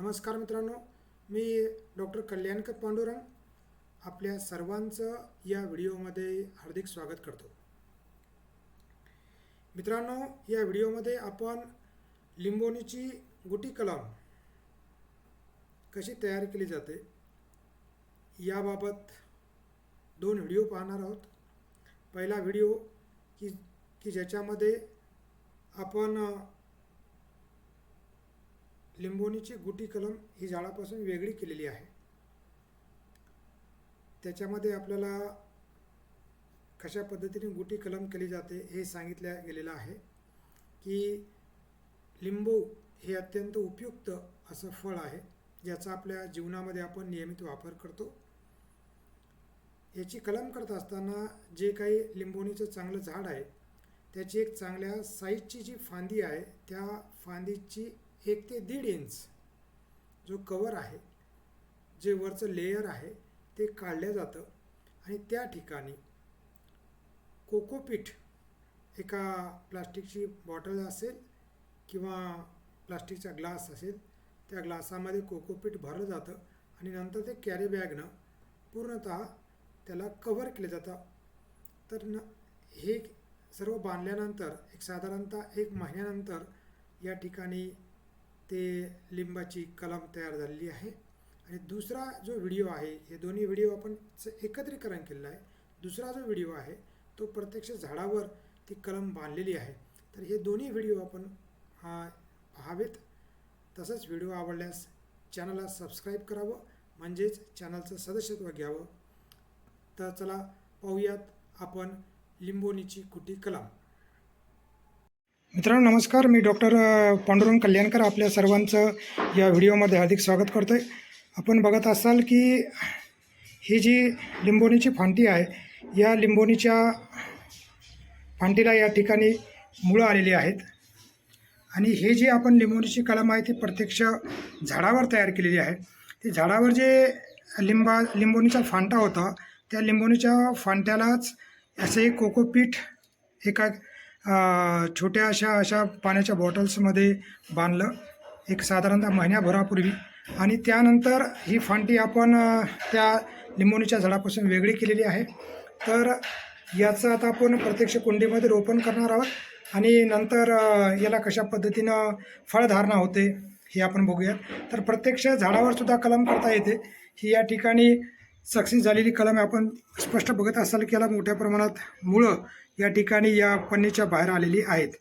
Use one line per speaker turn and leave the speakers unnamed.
नमस्कार मित्रांनो, मी डॉक्टर कल्याणकर पांडुरंग आपल्या सर्वांचं या व्हिडिओमध्ये हार्दिक स्वागत करतो. मित्रांनो, या व्हिडिओमध्ये आपण लिंबोणीची गुटी कलम कशी तयार केली जाते याबाबत 2 व्हिडिओ पाहणार आहोत. पहिला व्हिडिओ की ज्याच्यामध्ये आपण लिंबोणीची गुटी कलम ही झाडापासून वेगळी केलेली आहे. त्याच्यामध्ये आपल्याला कशा पद्धतीने गुटी कलम केली जाते हे सांगितले गेलेलं आहे की लिंबू हे अत्यंत उपयुक्त असं फळ आहे, ज्याचा आपल्या जीवनामध्ये आपण नियमित वापर करतो. याची कलम करत असताना जे काही लिंबोणीचं चांगलं झाड आहे त्याची एक चांगल्या साईजची जी फांदी आहे त्या फांदीची 1 ते 1.5 इंच जो कवर आहे, जे वरचं लेयर आहे ते काढलं जातं आणि त्या ठिकाणी कोकोपीट एका प्लास्टिकची बॉटल असेल किंवा प्लास्टिकचा ग्लास असेल, त्या ग्लासामध्ये कोकोपीट भरलं जातं आणि नंतर ते कॅरी बॅगनं पूर्णतः त्याला कव्हर केलं जातं. तर हे सर्व बांधल्यानंतर साधारणतः 1 महिन्यानंतर या ठिकाणी ते लिंबाची कलम तयार झालेली आहे. आणि दुसरा जो व्हिडिओ आहे, हे दोन्ही व्हिडिओ आपण एकत्रीकरण केलेलं आहे. दुसरा जो व्हिडिओ आहे तो प्रत्यक्ष झाडावर ती कलम बांधलेली आहे. तर हे दोन्ही व्हिडिओ आपण पाहावेत. तसंच व्हिडिओ आवडल्यास चॅनलला सबस्क्राईब करावं, म्हणजेच चॅनलचं सदस्यत्व घ्यावं. तर चला पाहूयात आपण लिंबोणीची गुटी कलम. मित्रांनो नमस्कार, मी डॉक्टर पांडुरंग कल्याणकर आपल्या सर्वांचं या व्हिडिओमध्ये हार्दिक स्वागत करतो आहे. आपण बघत असाल की ही जी लिंबोणीची फांदी आहे, या लिंबोणीच्या फांदीला या ठिकाणी मुळं आलेली आहेत आणि हे जी आपण लिंबोणीची कलम आहे ती प्रत्यक्ष झाडावर तयार केलेली आहे. ती झाडावर जे लिंबोणीचा फांटा होता त्या लिंबोणीच्या फांट्यालाच असे कोकोपीट एका छोट्या अशा पाण्याच्या बॉटल्समध्ये बांधलं एक साधारणतः महिन्याभरापूर्वी. आणि त्यानंतर ही फांदी आपण त्या लिंबोणीच्या झाडापासून वेगळी केलेली आहे. तर याचं आता आपण प्रत्यक्ष कुंडीमध्ये रोपण करणार आहोत आणि नंतर याला कशा पद्धतीनं फळधारणा होते हे आपण बघूयात. तर प्रत्यक्ष झाडावर सुद्धा कलम करता येते. ही या ठिकाणी सक्सेस झालेली कलम आपण स्पष्ट बघत असाल की याला मोठ्या प्रमाणात मुळं या ठिकाणी या पन्नीच्या बाहेर आलेली आहेत.